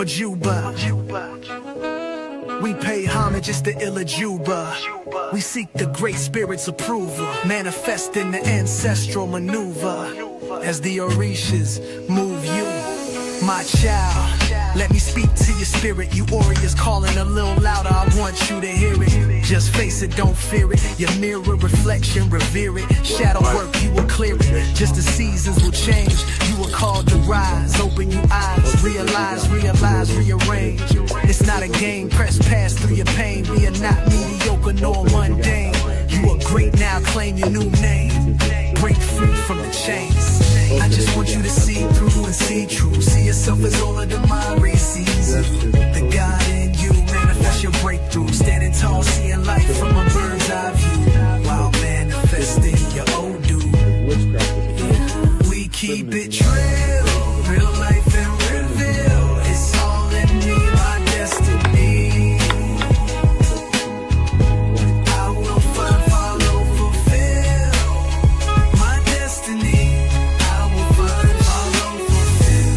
Majuba. We pay homage, it's the Ilajuba. We seek the great spirit's approval, manifesting the ancestral maneuver. As the Orishas move you, my child, let me speak to your spirit. You warriors calling a little louder, I want you to hear it. Just face it, don't fear it. Your mirror reflection, revere it. Shadow work, you will clear it. Just the seasons will change. You were called to rise. Open your eyes, realize, rearrange. It's not a game, press past through your pain. We are not mediocre nor mundane. You are great now, claim your new name. Break free from the chains. I just want you to see through and see true. See yourself as all of the mind sees you. The God in you, manifest your breakthrough. Standing tall, seeing life from a bird's eye view. While manifesting your old dude. Yeah. We keep it real, real life and reveal. It's all in me, my destiny. I will find, follow, fulfill my destiny. I will find, follow, fulfill.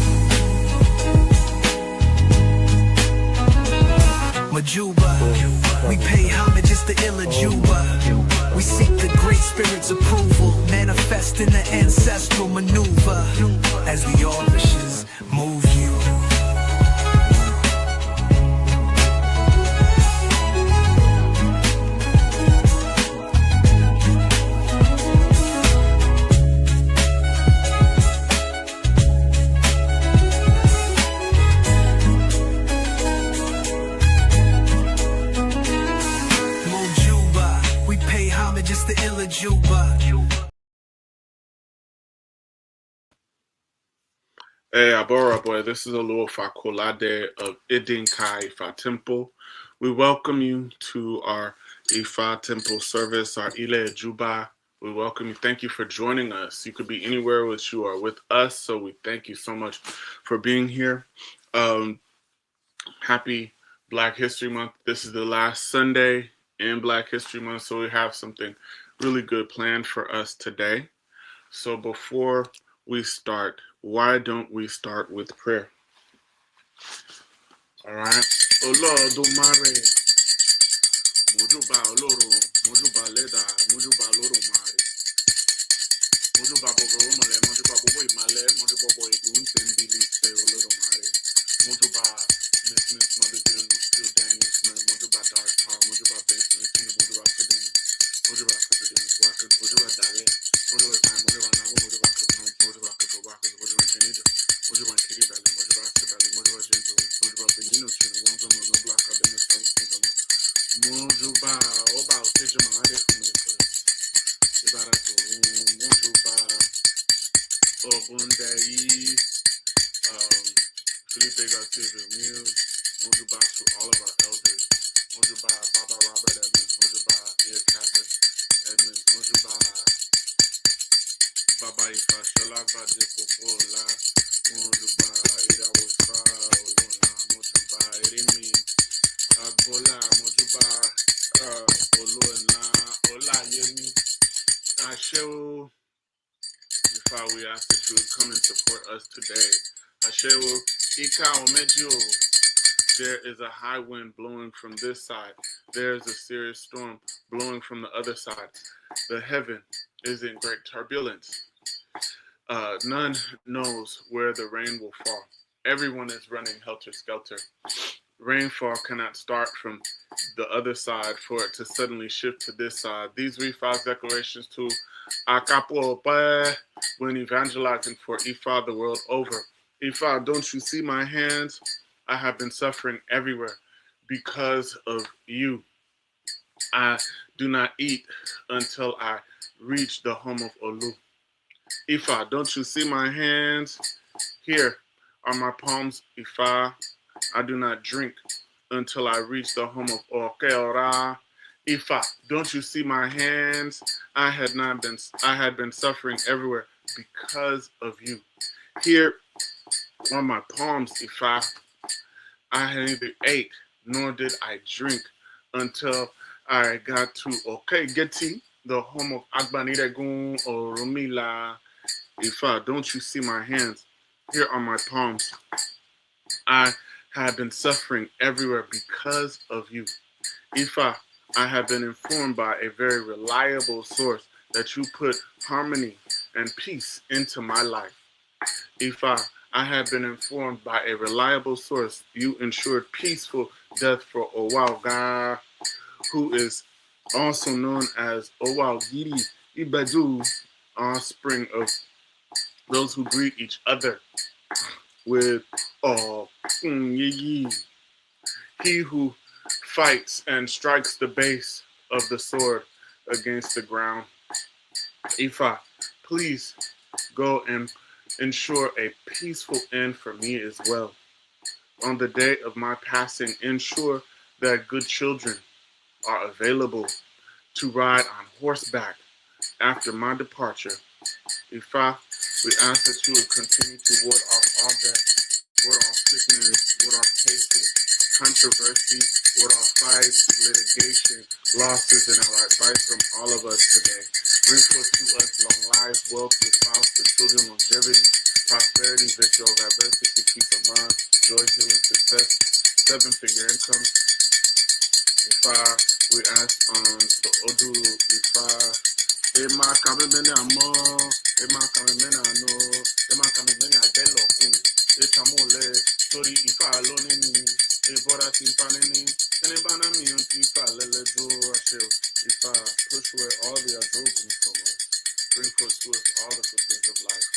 Majuba, we pay homage, it's the Ilajuba. We seek the great spirit's approval, manifesting the ancestral maneuver. As the Orishas move you. Mojuba, we pay homage, it's the Ilajuba. Hey, Abora boy, this is Oluofa Kolade of Idinka Ifa Temple. We welcome you to our Ifa Temple service, our Ile Juba. We welcome you. Thank you for joining us. You could be anywhere which you are with us, so we thank you so much for being here. Happy Black History Month. This is the last Sunday in Black History Month, so we have something really good planned for us today. So before we start, why don't we start with prayer? All right. Oh Lord, Omare, Mojuba Oloro, Mojuba Leda, Mojuba Loro Mare, Mojuba Bobo Male, Mojuba Bobo Male, Mojuba Boy Gunten Biliste Oloro Mare, Mojuba Miss Mother Bill, Still Daniel Smith, Mojuba Dark Tar, Mojuba Basin, Mojuba Academy, Mojuba Academy, Wackers, Mojuba Dale, Mojuba Time, Mojuba Nago, Mojuba Mojuba Wackers, Mojuba Genida, Mojuba Kitty Valley, Mojuba Valley, Mojuba Gentle, Mojuba Benino, One of the Black Academy, Mojuba, Oba, Tejuma, I get from the Ibarato, Mojuba, Obundai, Felipe Garcia Mills, Mojuba to all of our elders, Mojuba, Baba Robert Edmonds, Mojuba, Ear Catholic Edmonds, Mojuba, Baba Ifa, Shola Vade Popola, Mojuba, Ida Wifa, Olona, Mojuba, Erimi, Agbola, Mojuba, Olona, Ola Yemi, Ashewo. If we ask that you would come and support us today. Ashewo, Ika Omejo. There is a high wind blowing from this side. There is a serious storm blowing from the other side. The heaven is in great turbulence. None knows where the rain will fall. Everyone is running helter-skelter. Rainfall cannot start from the other side for it to suddenly shift to this side. These Ifa's declarations to Akapo when evangelizing for Ifa the world over. Ifa, don't you see my hands? I have been suffering everywhere because of you. I do not eat until I reach the home of Olu. Ifa, don't you see my hands? Here are my palms, Ifa. I do not drink until I reach the home of Okeora. Ifa, don't you see my hands? I had been suffering everywhere because of you. Here are my palms, Ifa. I had neither ate nor did I drink until I got to Okegeti, the home of Agbaniregun or Rumila. Ifa, don't you see my hands? Here are my palms. I have been suffering everywhere because of you. Ifa, I have been informed by a very reliable source that you put harmony and peace into my life. Ifa, I have been informed by a reliable source you ensured peaceful death for Owalga, who is also known as Owalgiri Ibadu, offspring of those who greet each other with Yi. He who fights and strikes the base of the sword against the ground. Ifa, please go and ensure a peaceful end for me as well. On the day of my passing, ensure that good children are available to ride on horseback after my departure. Ifa, we ask that you would continue to ward off all death, ward off sickness, ward off cases, controversy, ward off fights, litigation, losses, and our advice from all of us today. Bring forth to us long life, wealth, the spouse, the children, longevity, prosperity, victory over adversity, peace of mind, joy, healing, success, seven-figure income. Ifa, we ask on the Odu, Ifa, Ema kamemene amo, Ema kamemene ano, Ema kamemene adelo kun, Etamole, Tori Ifa alone ni, Ebora timpanini, Enebana mi Ifa lelejo asheo. Ifa, push away all the adultery from us. Bring forth to us all the good things of life.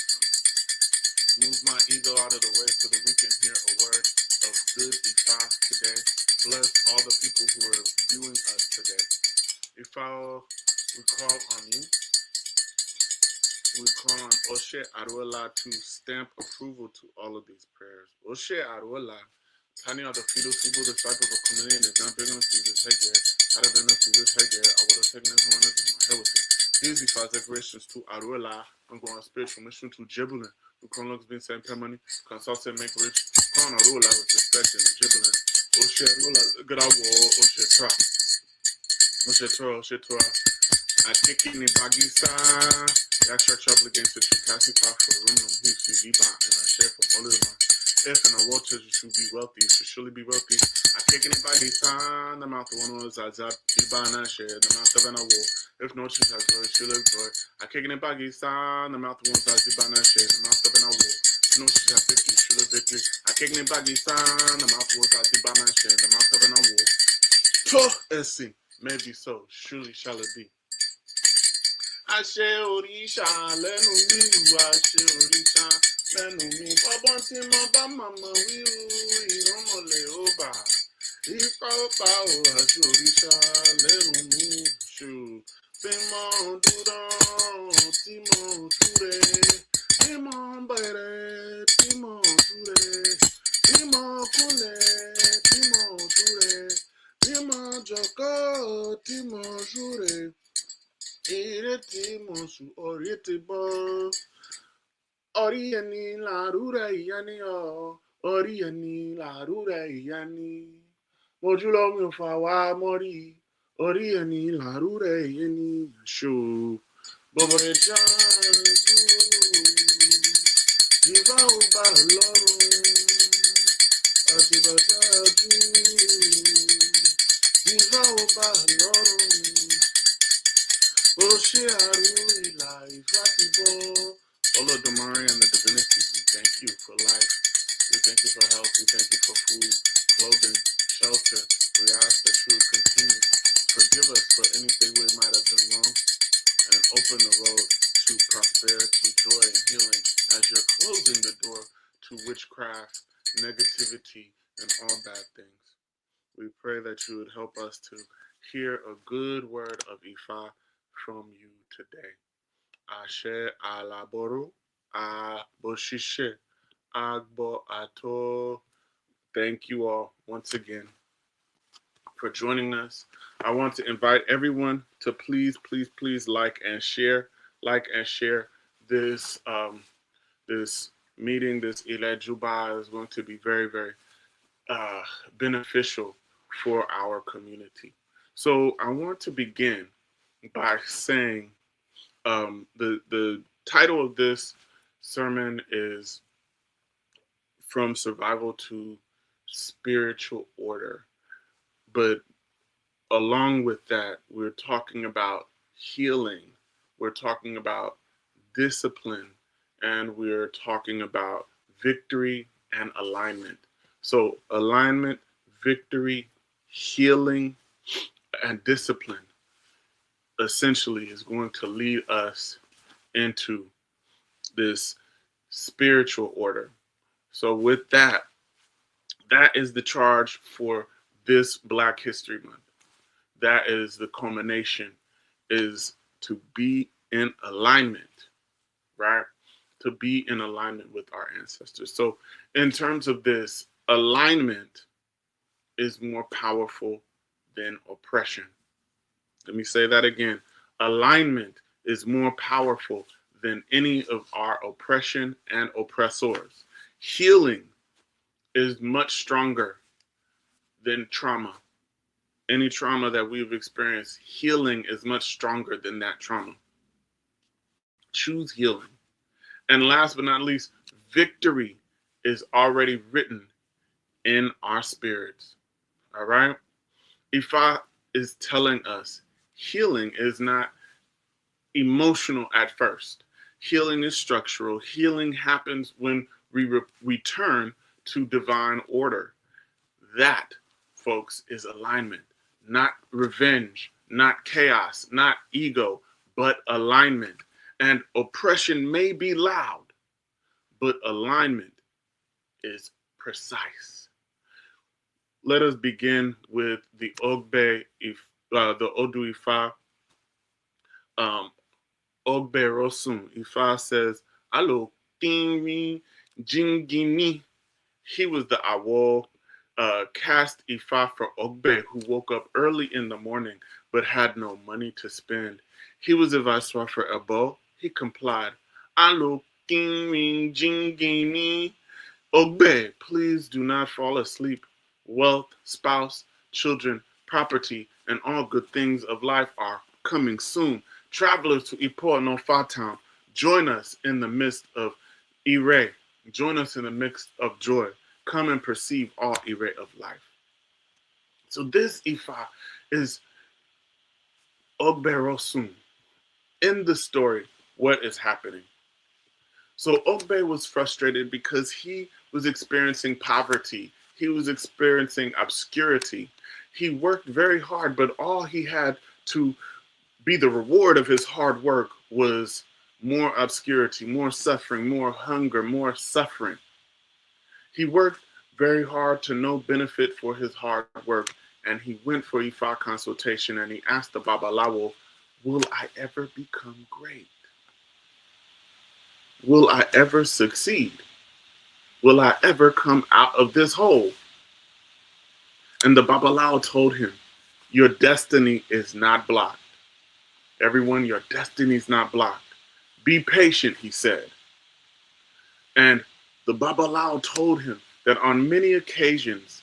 Move my ego out of the way so that we can hear a word of good Ifa today. Bless all the people who are viewing us today. Ifa, we call on you. We call on Oshe Aruela to stamp approval to all of these prayers. Oshe Aruela, Tani are the fetal people, the cycle of community, and is not big enough to use this headgear. Had I been enough to use this headgear, I would have taken this one and my hair with it. These Ifa's decorations to Aruela. I'm going on spiritual mission to Jibulin. We call on being sent pay money, consult and make rich. Call on Aruela with respect and Jibulin. Oshe Aruela, good I will, Oshe Tra. Oshe Tra, Oshe Tra. I kick in the bagisa. I church against the passing power for room heat to be back and I share from all of them. If and I watch you should be wealthy, you should surely be wealthy. I kick in the bagisa, the mouth of one of those Azab, Ibana share, the mouth of an award. If no church has joy, she'll have joy. I kick in the bagisa, the mouth of one of those Ibana share, the mouth of an award. If no church has victory, she'll have victory. I kick in the bagisa, the mouth of one of those Ibana share, the mouth of an award. Let's see, maybe so, surely shall it be. Àṣẹ òrìṣà lẹ́nu mi ìlú àṣẹ òrìṣà lẹ́nu mi. Ọgbọ́n tí mo bá màmá wíwú ìrànmọ̀lẹ̀ ó bà. Ipa ó pa ò àṣẹ òrìṣà lẹ́nu mi ṣù. Bí mo dúró tí mo túre. Bí mo bẹ̀rẹ̀ tí mo túre. Bí mo kúnlẹ̀ tí mo túre. Bí mo jókòó tí mo ṣúre. Ireti mosu oriti bo ori eni la rure yani o ori eni la rure yani mojulo mi fa wa mori ori eni la rure yani sho bobore janju diva uba lorun ati bataju diva uba lorun. Oshe Aruila Ifatibo. Olodumare and the divinities, we thank you for life. We thank you for health. We thank you for food, clothing, shelter. We ask that you would continue to forgive us for anything we might have done wrong and open the road to prosperity, joy, and healing as you're closing the door to witchcraft, negativity, and all bad things. We pray that you would help us to hear a good word of Ifa from you today. Ashe alaboro, aboshishe, agbo ato. Thank you all once again for joining us. I want to invite everyone to please like and share this this meeting. This Ile Juba is going to be very, very beneficial for our community. So I want to begin by saying the title of this sermon is From Survival to spiritual order. But along with that, we're talking about healing, we're talking about discipline, and we're talking about victory and alignment. So, alignment, victory, healing, and discipline essentially is going to lead us into this spiritual order. So, with that, that is the charge for this Black History Month. That is the culmination, is to be in alignment, right? To be in alignment with our ancestors. So, in terms of this, alignment is more powerful than oppression. Let me say that again. Alignment is more powerful than any of our oppression and oppressors. Healing is much stronger than trauma. Any trauma that we've experienced, healing is much stronger than that trauma. Choose healing. And last but not least, victory is already written in our spirits. All right? Ifa is telling us healing is not emotional at first. Healing is structural. Healing happens when we return to divine order. That, folks, is alignment, not revenge, not chaos, not ego, but alignment. And oppression may be loud, but alignment is precise. Let us begin with the Ogbe, the Odu Ifa. Ogbe Rosun Ifa says, "Alo Kinri Jingini." He was the Awo cast Ifa for Ogbe, who woke up early in the morning but had no money to spend. He was a viceroy for Ebo. He complied. "Alo Kinri Jingini." Ogbe, please do not fall asleep. Wealth, spouse, children, property, and all good things of life are coming soon. Travelers to Ipo no Town, join us in the midst of Ire. Join us in the midst of joy. Come and perceive all Ire of life. So this Ifa is Ogbe Rosun. In the story, what is happening? So Ogbe was frustrated because he was experiencing poverty. He was experiencing obscurity. He worked very hard, but all he had to be the reward of his hard work was more obscurity, more suffering, more hunger, more suffering. He worked very hard to no benefit for his hard work, and he went for Ifa consultation and he asked the Babalawo, "Will I ever become great? Will I ever succeed? Will I ever come out of this hole?" And the Babalawo told him, "Your destiny is not blocked. Everyone, your destiny is not blocked. Be patient," he said. And the Babalawo told him that on many occasions,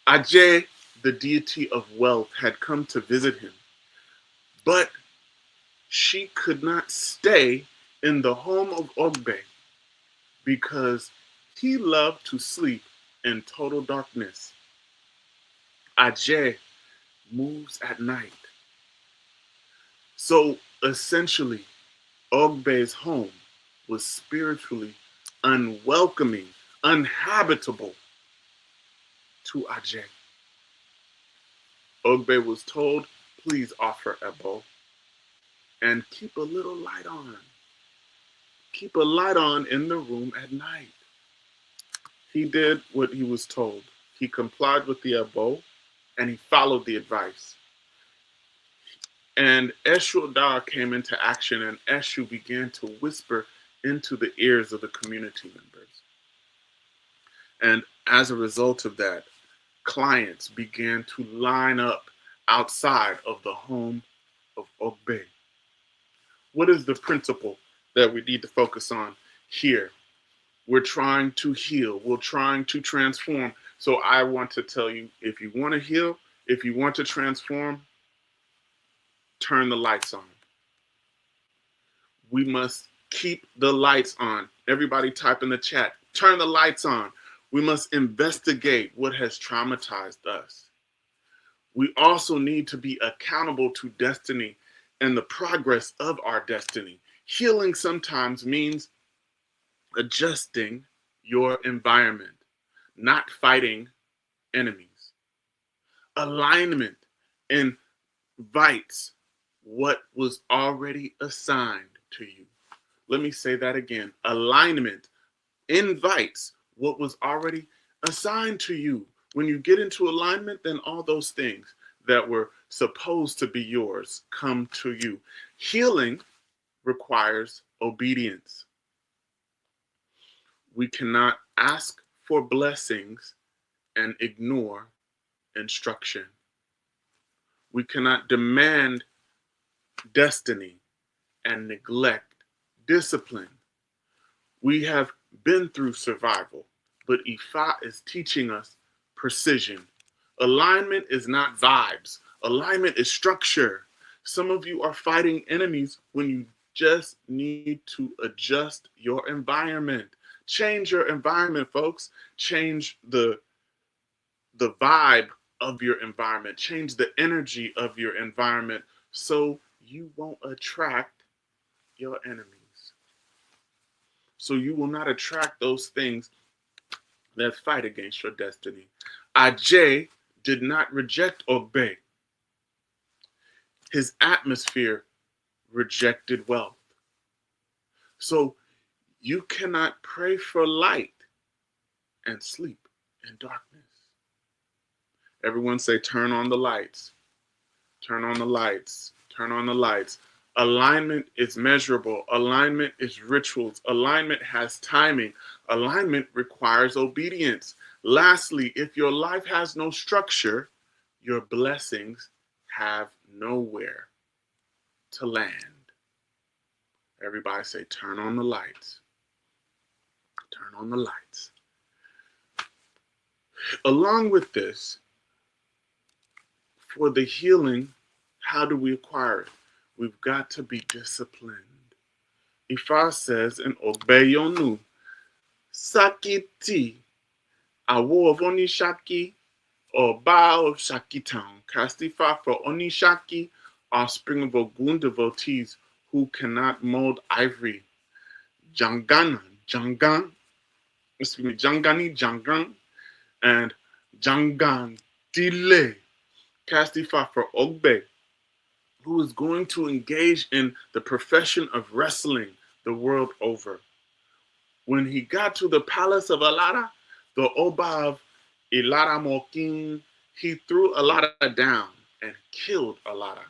Ajay, the deity of wealth, had come to visit him. But she could not stay in the home of Ogbe because he loved to sleep in total darkness. Ajay moves at night. So essentially, Ogbe's home was spiritually unwelcoming, uninhabitable to Ajay. Ogbe was told, "Please offer Ebo and keep a little light on. Keep a light on in the room at night." He did what he was told. He complied with the Ebo and he followed the advice. And Eshu Dar came into action, and Eshu began to whisper into the ears of the community members. And as a result of that, clients began to line up outside of the home of Ogbe. What is the principle that we need to focus on here? We're trying to heal. We're trying to transform. So I want to tell you, if you want to heal, if you want to transform, turn the lights on. We must keep the lights on. Everybody type in the chat, turn the lights on. We must investigate what has traumatized us. We also need to be accountable to destiny and the progress of our destiny. Healing sometimes means adjusting your environment, not fighting enemies. Alignment invites what was already assigned to you. Let me say that again. Alignment invites what was already assigned to you. When you get into alignment, then all those things that were supposed to be yours come to you. Healing requires obedience. We cannot ask for blessings and ignore instruction. We cannot demand destiny and neglect discipline. We have been through survival, but Ifa is teaching us precision. Alignment is not vibes. Alignment is structure. Some of you are fighting enemies when you just need to adjust your environment. Change your environment, folks. Change the vibe of your environment. Change the energy of your environment so you won't attract your enemies. So you will not attract those things that fight against your destiny. Ajay did not reject Ogbe. His atmosphere rejected wealth. So you cannot pray for light and sleep in darkness. Everyone say, turn on the lights. Turn on the lights. Turn on the lights. Alignment is measurable. Alignment is rituals. Alignment has timing. Alignment requires obedience. Lastly, if your life has no structure, your blessings have nowhere to land. Everybody say, turn on the lights. Turn on the lights. Along with this, for the healing, how do we acquire it? We've got to be disciplined. Ifa says in Ogbeyonu, Sakiti, Awo of Onishaki, or Ba of Shaki Town. Castifa for Onishaki, offspring of Ogun devotees who cannot mold ivory. Jangani, Jangan, and Jangan Dile. Castifa for Ogbe, who is going to engage in the profession of wrestling the world over. When he got to the palace of Alara, the Oba of Ilara Mokin, he threw Alara down and killed Alara.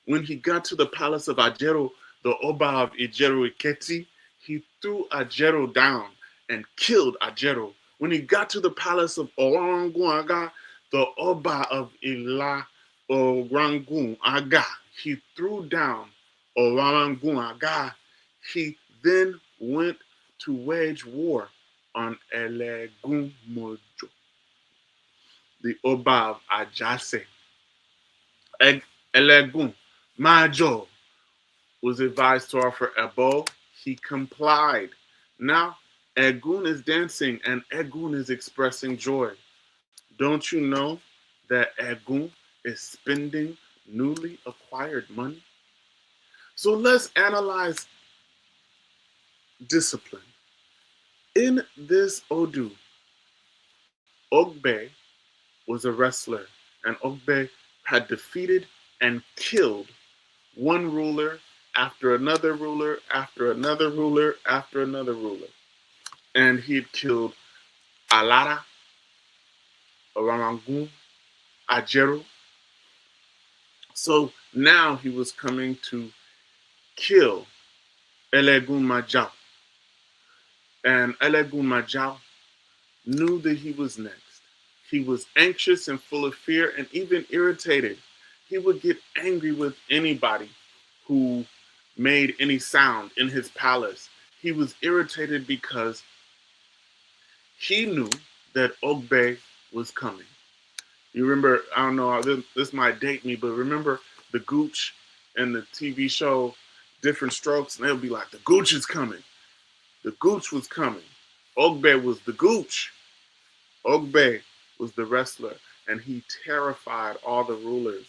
When he got to the palace of Ajero, the Oba of Ijero Iketi, he threw Ajero down and killed Ajero. When he got to the palace of Oranguaga, the Oba of Ila Orangun Aga, he threw down Orangun Aga. He then went to wage war on Elegun Mojo, the Oba of Ajase. Elegun Majo was advised to offer Ebo. He complied. Now Egun is dancing and Egun is expressing joy. Don't you know that Egun is spending newly acquired money? So let's analyze discipline. In this Odu, Ogbe was a wrestler, and Ogbe had defeated and killed one ruler after another ruler, after another ruler, after another ruler. And he had killed Alara, Orarangun, Ajero. So now he was coming to kill Elegun Majao. And Elegun Majao knew that he was next. He was anxious and full of fear and even irritated. He would get angry with anybody who made any sound in his palace. He was irritated because he knew that Ogbe was coming. You remember, I don't know, this might date me, but remember the Gooch and the TV show Different Strokes? And they'll be like, the Gooch is coming. The Gooch was coming. Ogbe was the Gooch. Ogbe was the wrestler, and he terrified all the rulers.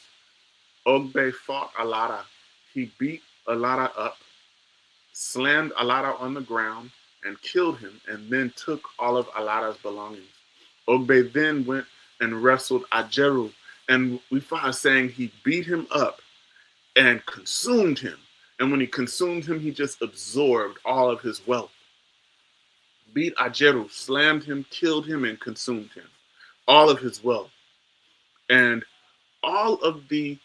Ogbe fought Alara. He beat Alara up, slammed Alara on the ground, and killed him, and then took all of Alara's belongings. Ogbe then went and wrestled Ajeru, and we find saying he beat him up and consumed him. And when he consumed him, he just absorbed all of his wealth. Beat Ajeru, slammed him, killed him, and consumed him. All of his wealth. And all of the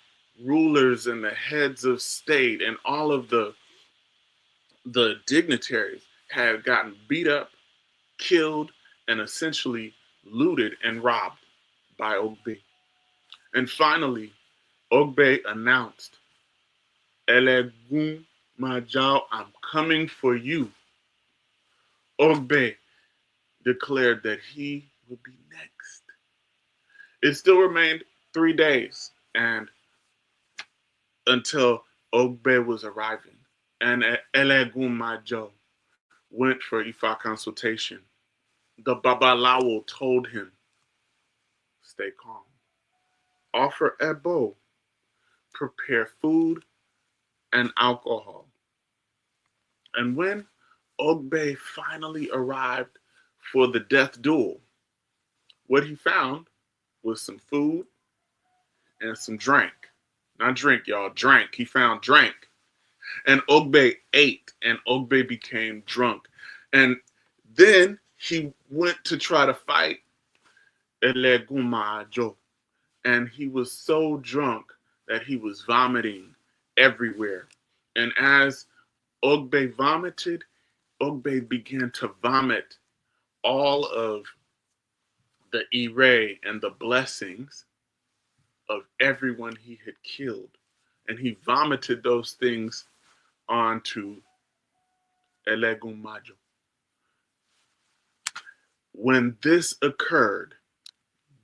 rulers and the heads of state and all of the dignitaries had gotten beat up, killed, and essentially looted and robbed by Ogbe. And finally, Ogbe announced, Elegun Majao, I'm coming for you. Ogbe declared that he would be next. It still remained 3 days and until Ogbe was arriving, and Elegun Majao went for Ifa consultation. The Babalawo told him, stay calm. Offer Ebo, prepare food and alcohol. And when Ogbe finally arrived for the death duel, what he found was some food and some drink. Not drink, y'all, drink. He found drink. And Ogbe ate, and Ogbe became drunk. And then he went to try to fight Elegun Majao. And he was so drunk that he was vomiting everywhere. And as Ogbe vomited, Ogbe began to vomit all of the ire and the blessings of everyone he had killed. And he vomited those things onto Elegun Majao. When this occurred,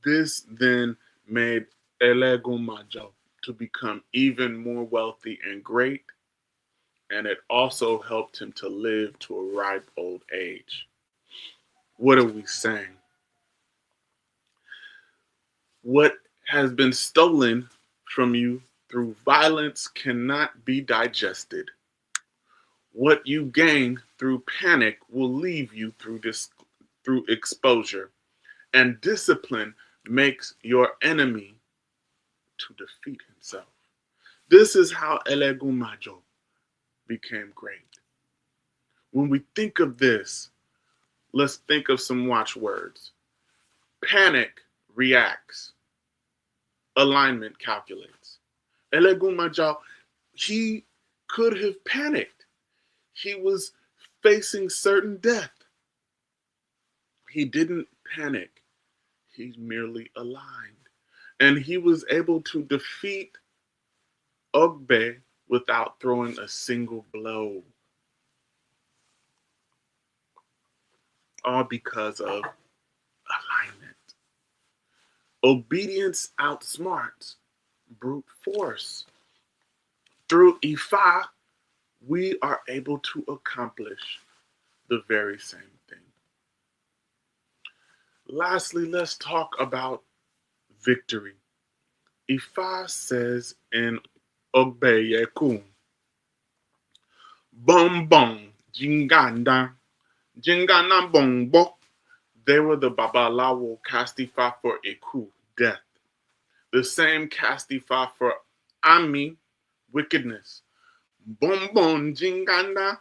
this then made Elegun Majao to become even more wealthy and great, and it also helped him to live to a ripe old age. What are we saying? What has been stolen from you through violence cannot be digested. What you gain through panic will leave you through exposure. And discipline makes your enemy to defeat himself. This is how Elegun Majao became great. When we think of this, let's think of some watchwords. Panic reacts. Alignment calculates. Elegun Majao, he could have panicked. He was facing certain death. He didn't panic. He merely aligned. And he was able to defeat Ogbe without throwing a single blow. All because of alignment. Obedience outsmarts brute force. Through Ifa, we are able to accomplish the very same thing. Lastly, let's talk about victory. Ifa says in Ogbe Yeku, Bom Bom Jinganda, Jingana Bongbo. They were the Babalawo cast Ifa for Eku, death. The same cast Ifa for Ami, wickedness. Bom Bom Jinganda,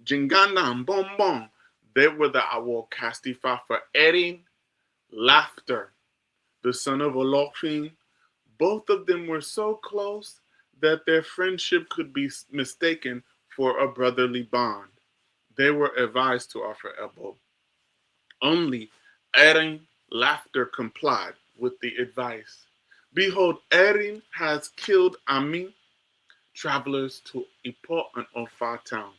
Jingana Bom Bom. They were the Awo cast Ifa for Erin, laughter. The son of Olofin. Both of them were so close that their friendship could be mistaken for a brotherly bond. They were advised to offer Ebo. Only Erin, laughter, complied with the advice. Behold, Erin has killed Ami. Travelers to Ipo and Ofa town,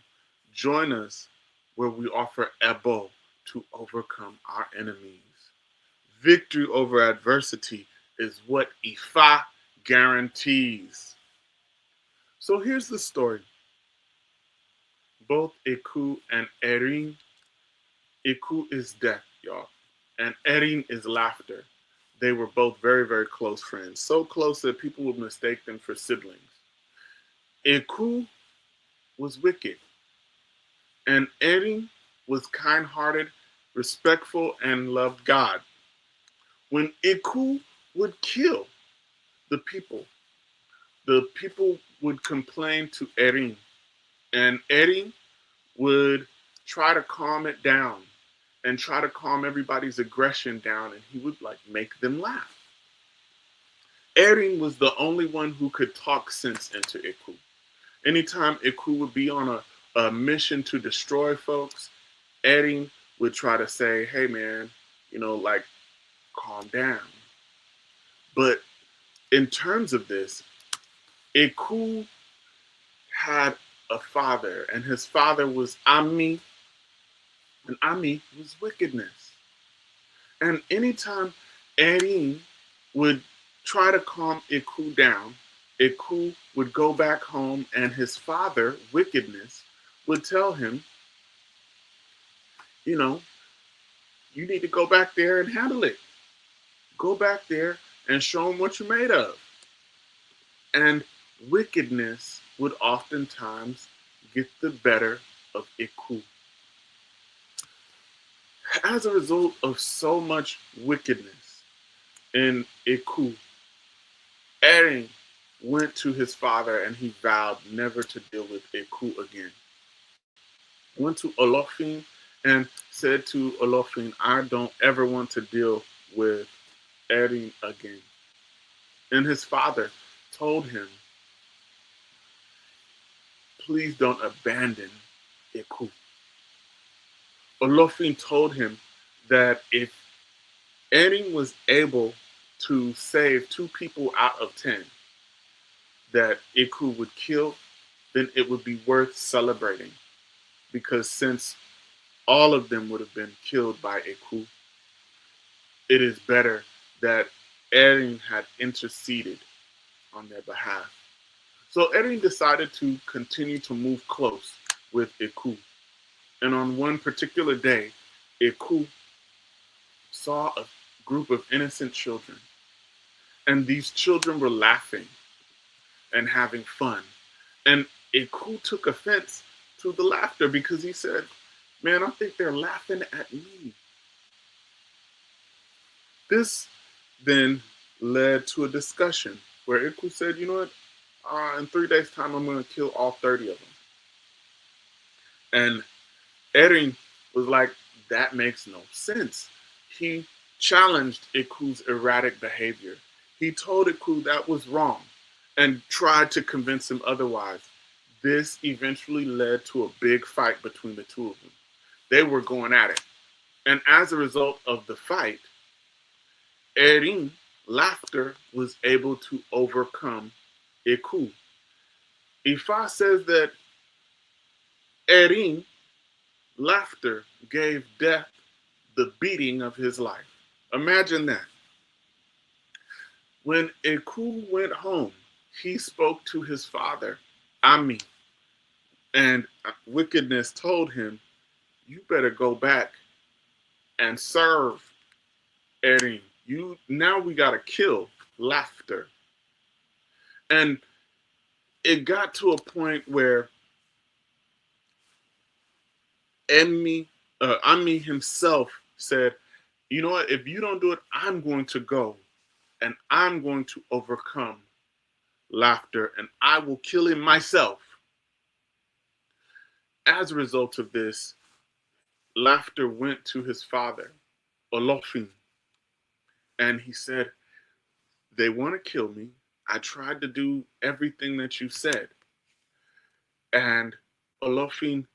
join us where we offer Ebo to overcome our enemies. Victory over adversity is what Ifa guarantees. So here's the story. Both Eku and Erin, Eku is death, y'all. and Erin is Laughter. They were both very, very close friends. So close that people would mistake them for siblings. Eku was wicked, and Erin was kind hearted, respectful, and loved God. When Eku would kill the people would complain to Erin, and Erin would try to calm it down and try to calm everybody's aggression down, and he would like make them laugh. Erin was the only one who could talk sense into Eku. Anytime Eku would be on a mission to destroy folks, Erin would try to say, hey man, like calm down. But in terms of this, Eku had a father, and his father was Ami, and Ami was wickedness. And anytime Erin would try to calm Eku down, Eku would go back home, and his father, wickedness, would tell him, you need to go back there and handle it. Go back there and show him what you're made of. And wickedness would oftentimes get the better of Eku. As a result of so much wickedness in Eku, Erin went to his father and he vowed never to deal with Eku again. He went to Olofin and said to Olofin, I don't ever want to deal with Erin again. And his father told him, please don't abandon Eku. Olofin told him that if Erin was able to save 2 people out of 10 that Eku would kill, then it would be worth celebrating. Because since all of them would have been killed by Eku, it is better that Erin had interceded on their behalf. So Erin decided to continue to move close with Eku. And on one particular day, Eku saw a group of innocent children. And these children were laughing and having fun. And Eku took offense to the laughter because he said, man, I think they're laughing at me. This then led to a discussion where Eku said, you know what, in 3 days' time, I'm going to kill all 30 of them. And Erin was like, that makes no sense. He challenged Eku's erratic behavior. He told Eku that was wrong and tried to convince him otherwise. This eventually led to a big fight between the two of them. They were going at it. And as a result of the fight, Erin, Laughter, was able to overcome Eku. Ifa says that Erin, Laughter, gave Death the beating of his life. Imagine that. When Eku went home, he spoke to his father, Ami, and wickedness told him, you better go back and serve Erin. Now we gotta kill Laughter. And it got to a point where Ami himself said, you know what, if you don't do it, I'm going to go and I'm going to overcome Laughter and I will kill him myself. As a result of this, Laughter went to his father, Olofin, and he said, they want to kill me. I tried to do everything that you said. And Olofin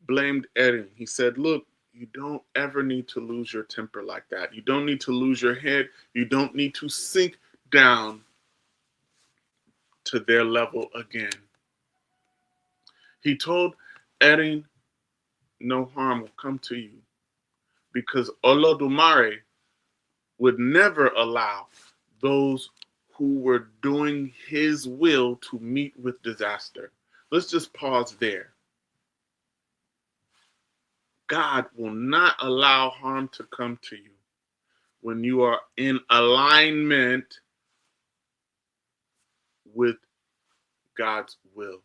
blamed Erin. He said, look, you don't ever need to lose your temper like that. You don't need to lose your head. You don't need to sink down to their level again. He told Erin, no harm will come to you because Olodumare would never allow those who were doing his will to meet with disaster. Let's just pause there. God will not allow harm to come to you. when you are in alignment with God's will.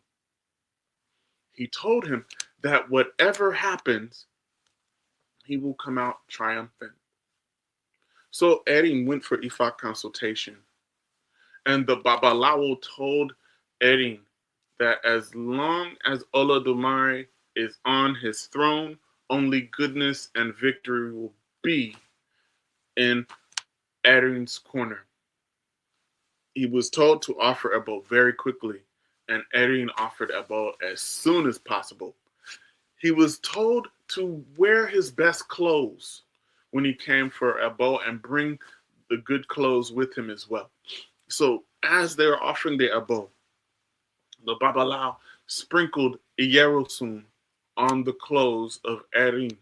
He told him that whatever happens, he will come out triumphant. So Erin went for Ifa consultation, and the Babalawo told Erin that as long as Olodumare is on his throne, only goodness and victory will be in Erin's corner. He was told to offer a bow very quickly, and Erin offered a bow as soon as possible. He was told to wear his best clothes when he came for a bow and bring the good clothes with him as well. So as they were offering the abo, the Babalawo sprinkled Iyerosun on the clothes of Erin.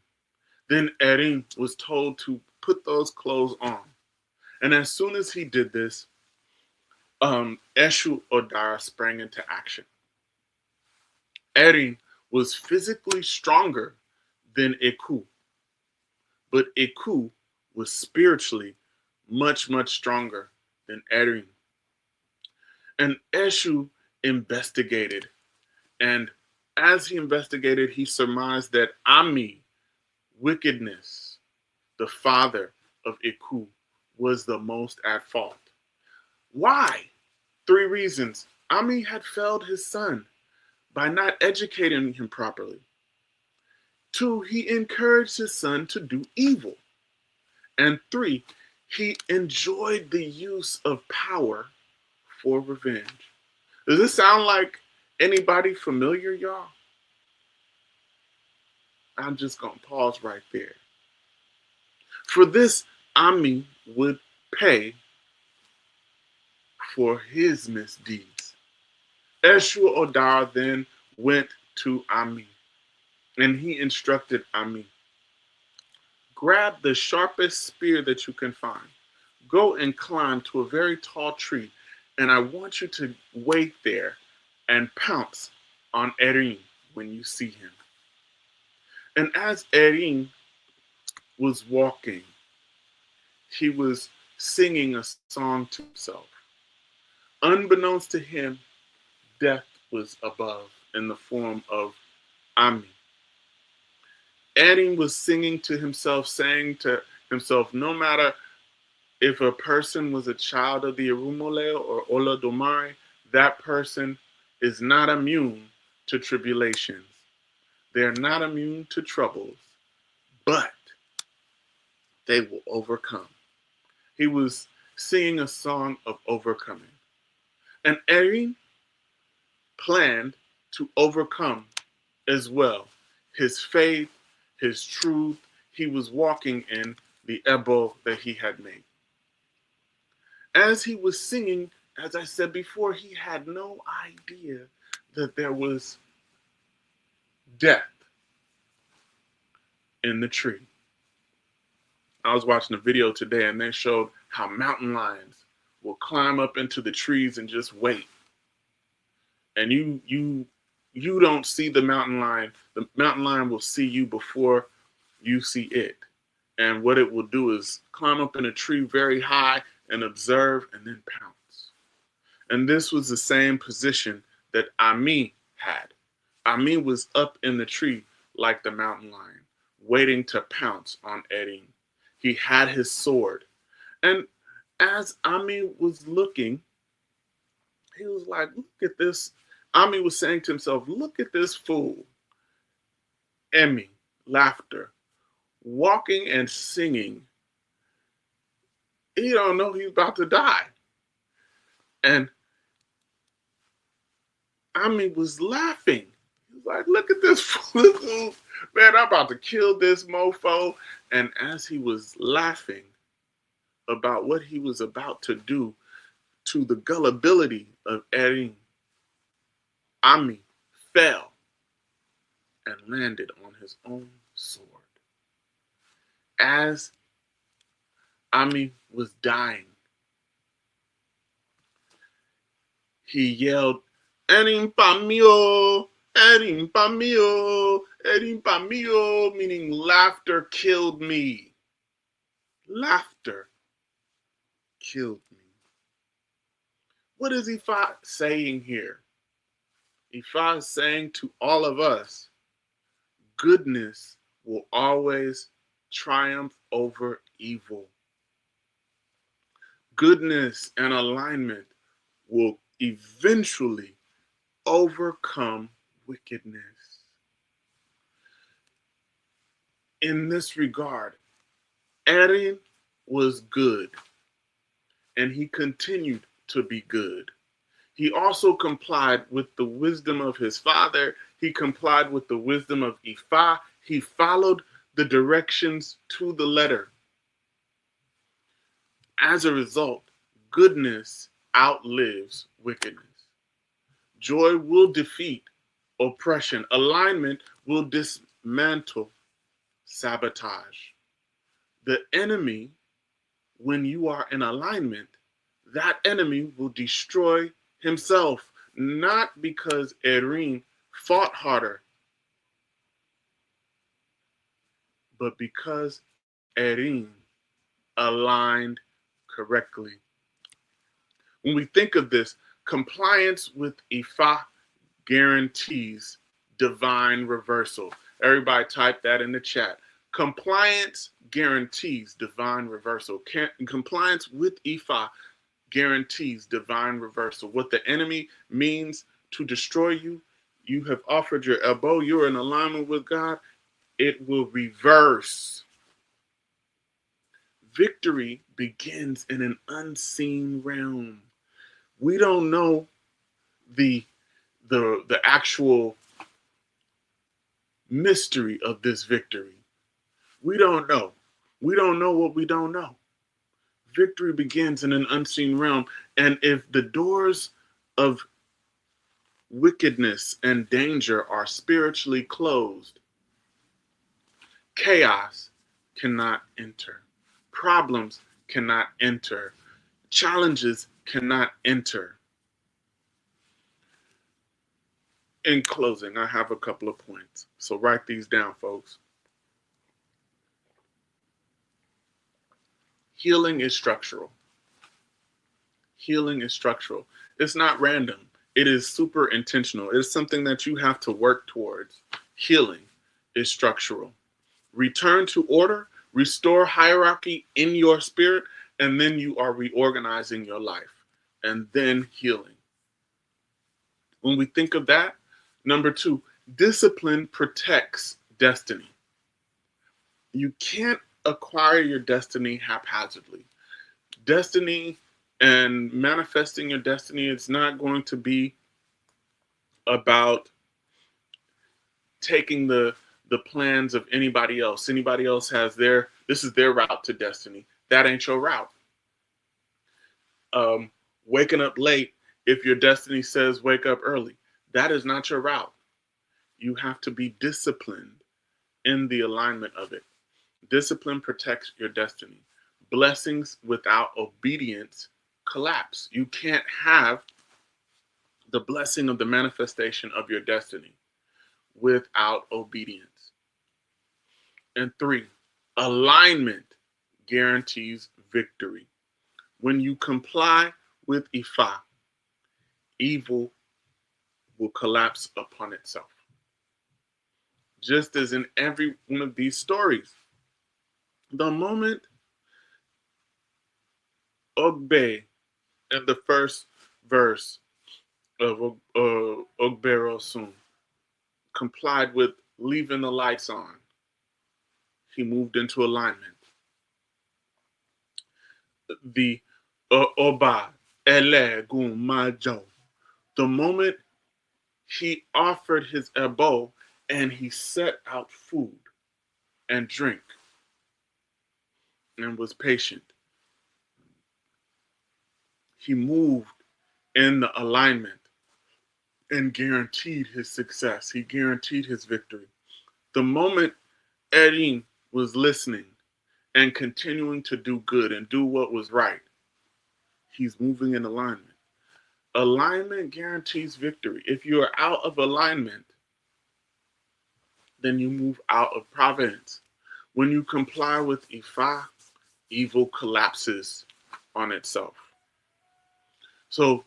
Then Erin was told to put those clothes on. And as soon as he did this, Eshu Odara sprang into action. Erin was physically stronger than Eku, but Eku was spiritually much, much stronger than Erin. And Eshu investigated, and as he investigated, he surmised that Ami, wickedness, the father of Eku, was the most at fault. Why? 3 reasons. Ami had failed his son by not educating him properly. 2, he encouraged his son to do evil. And 3, he enjoyed the use of power for revenge. Does this sound like anybody familiar, y'all? I'm just going to pause right there. For this, Ami would pay for his misdeeds. Eshu Odara then went to Ami, and he instructed Ami, grab the sharpest spear that you can find. Go and climb to a very tall tree, and I want you to wait there and pounce on Erin when you see him. And as Erin was walking, he was singing a song to himself. Unbeknownst to him, death was above in the form of Ami. Erin was singing to himself, saying to himself, no matter if a person was a child of the Irumoleo or Olodumare, that person is not immune to tribulations. They're not immune to troubles, but they will overcome. He was singing a song of overcoming. And Erin planned to overcome as well. His faith, his truth, he was walking in the Ebo that he had made. As he was singing, as I said before, he had no idea that there was death in the tree. I was watching a video today and they showed how mountain lions will climb up into the trees and just wait. And you don't see the mountain lion. The mountain lion will see you before you see it. And what it will do is climb up in a tree very high and observe and then pounce. And this was the same position that Ami had. Ami was up in the tree like the mountain lion, waiting to pounce on Erin. He had his sword. And as Ami was looking, he was like, look at this. Ami was saying to himself, look at this fool. Emmy, laughter, walking and singing. He don't know he's about to die. And Ami was laughing. He was like, look at this fool. Man, I'm about to kill this mofo. And as he was laughing about what he was about to do to the gullibility of Erin, Ami fell and landed on his own sword. As Ami was dying, he yelled, Erin Pamio, Erin Pamio, Erin Pamio, meaning laughter killed me. Laughter killed me. What is Ifa saying here? Ifa is saying to all of us, goodness will always triumph over evil. Goodness and alignment will eventually overcome wickedness. In this regard, Erin was good, and he continued to be good. He also complied with the wisdom of his father. He complied with the wisdom of Ifa. He followed the directions to the letter. As a result, goodness outlives wickedness. Joy will defeat oppression. Alignment will dismantle sabotage. The enemy, when you are in alignment, that enemy will destroy himself, not because Erin fought harder, but because Erin aligned correctly. When we think of this, compliance with Ifa guarantees divine reversal. Everybody type that in the chat. Compliance guarantees divine reversal. Compliance with Ifa guarantees divine reversal. What the enemy means to destroy you, you have offered your elbow, you're in alignment with God, it will reverse. Victory begins in an unseen realm. We don't know the actual mystery of this victory. We don't know. We don't know what we don't know. Victory begins in an unseen realm. And if the doors of wickedness and danger are spiritually closed, chaos cannot enter. Problems cannot enter. Challenges cannot enter. In closing, I have a couple of points. So write these down, folks. Healing is structural. Healing is structural. It's not random. It is super intentional. It's something that you have to work towards. Healing is structural. Return to order, restore hierarchy in your spirit, and then you are reorganizing your life. And then healing. When we think of that, number 2, discipline protects destiny. You can't acquire your destiny haphazardly. Destiny and manifesting your destiny, it's not going to be about taking the plans of anybody else. Anybody else has this is their route to destiny. That ain't your route. Waking up late, if your destiny says wake up early, that is not your route. You have to be disciplined in the alignment of it. Discipline protects your destiny. Blessings without obedience collapse. You can't have the blessing of the manifestation of your destiny without obedience. And 3, alignment guarantees victory. When you comply with Ifa, evil will collapse upon itself. Just as in every one of these stories, the moment Ogbe in the first verse of Ogberosun complied with leaving the lights on, he moved into alignment. The Oba Elegun Majo, the moment he offered his ebo and he set out food and drink and was patient, he moved in the alignment and guaranteed his success. He guaranteed his victory. The moment Erin was listening and continuing to do good and do what was right, he's moving in alignment. Alignment guarantees victory. If you are out of alignment, then you move out of providence. When you comply with Ifa, evil collapses on itself. So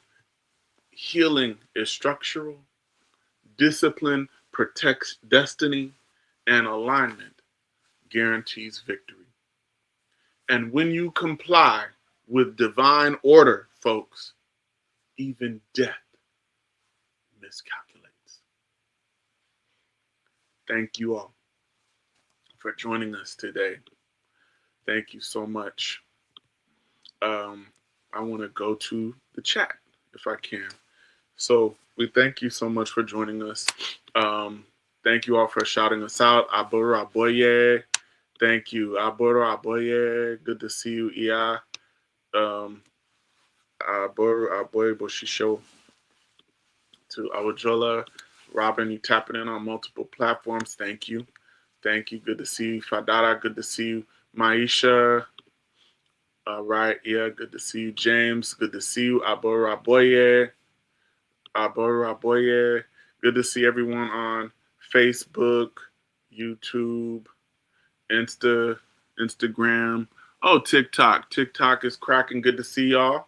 healing is structural, discipline protects destiny, and alignment guarantees victory. And when you comply with divine order, folks, even death miscalculates. Thank you all for joining us today. Thank you so much. I want to go to the chat if I can. So we thank you so much for joining us. Thank you all for shouting us out. Aboro Aboye. Thank you. Aboro Aboye. Good to see you, Iya. Aboro Aboye Boshisho. To Awajola. Robin, you tapping in on multiple platforms. Thank you. Thank you. Good to see you. Fadara, good to see you. Maisha. All right. Yeah, good to see you. James, good to see you. Aboro Aboye. Aboro Aboye. Good to see everyone on Facebook, YouTube, Instagram. Oh, TikTok. TikTok is cracking. Good to see y'all.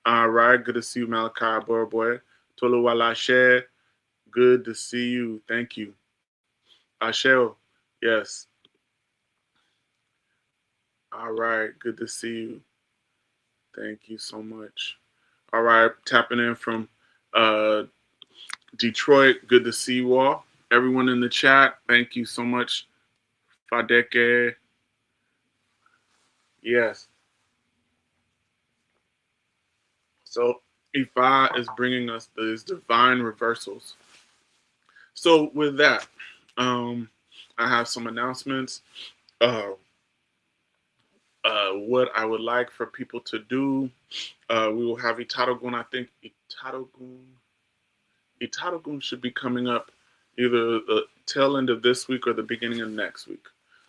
All right. Good to see you, Malachi Aboro Boy. Toluwalashe. Good to see you. Thank you. Asheo. Yes. All right. Good to see you. Thank you so much. All right. Tapping in from Detroit. Good to see you all. Everyone in the chat, thank you so much. Fadeke. Yes. So Ifa is bringing us these divine reversals. So with that, I have some announcements. What I would like for people to do. We will have Itarogun. I think Itarogun should be coming up either the tail end of this week or the beginning of next week.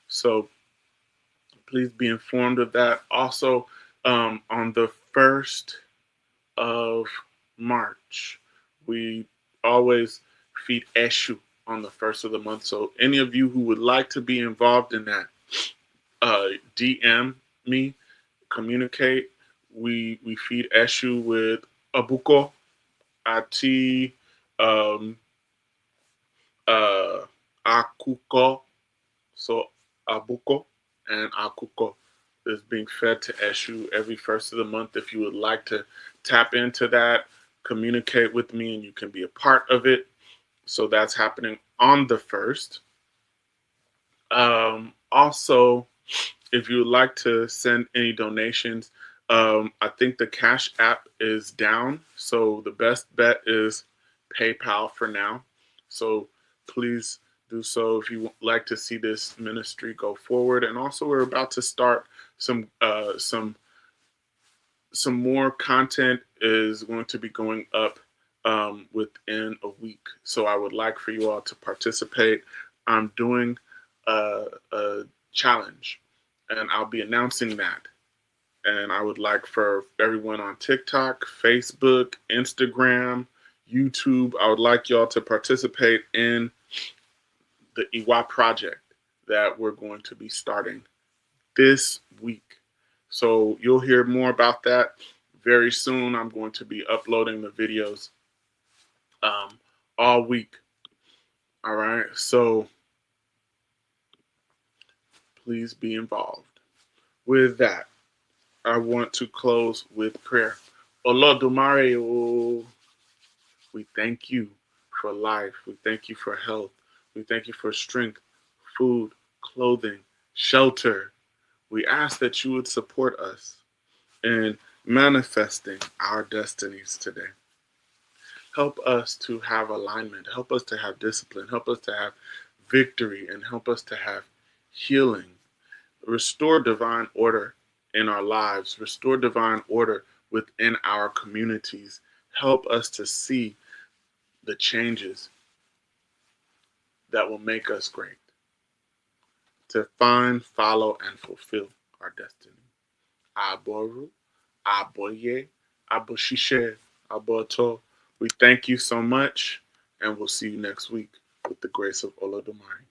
So please be informed of that. Also, on the 1st of March, we always feed Eshu on the 1st of the month. So any of you who would like to be involved in that, DM me, communicate. We feed Eshu with Abuko, Ati, Akuko. So Abuko and Akuko is being fed to Eshu every 1st of the month. If you would like to tap into that, communicate with me and you can be a part of it. So that's happening on the 1st. Also, if you would like to send any donations, I think the Cash App is down. So the best bet is PayPal for now. So please do so if you would like to see this ministry go forward. And also, we're about to start some more content is going to be going up within a week. So I would like for you all to participate. I'm doing a challenge, and I'll be announcing that. And I would like for everyone on TikTok, Facebook, Instagram, YouTube, I would like y'all to participate in the Iwa project that we're going to be starting this week. So you'll hear more about that very soon. I'm going to be uploading the videos all week. All right. So please be involved. With that, I want to close with prayer. Olodumare, we thank you for life. We thank you for health. We thank you for strength, food, clothing, shelter. We ask that you would support us in manifesting our destinies today. Help us to have alignment. Help us to have discipline. Help us to have victory, and help us to have healing. Restore divine order in our lives. Restore divine order within our communities. Help us to see the changes that will make us great, to find, follow, and fulfill our destiny. Aboru, Aboye, Aboshishe, Aboto. We thank you so much, and we'll see you next week with the grace of Olodumare.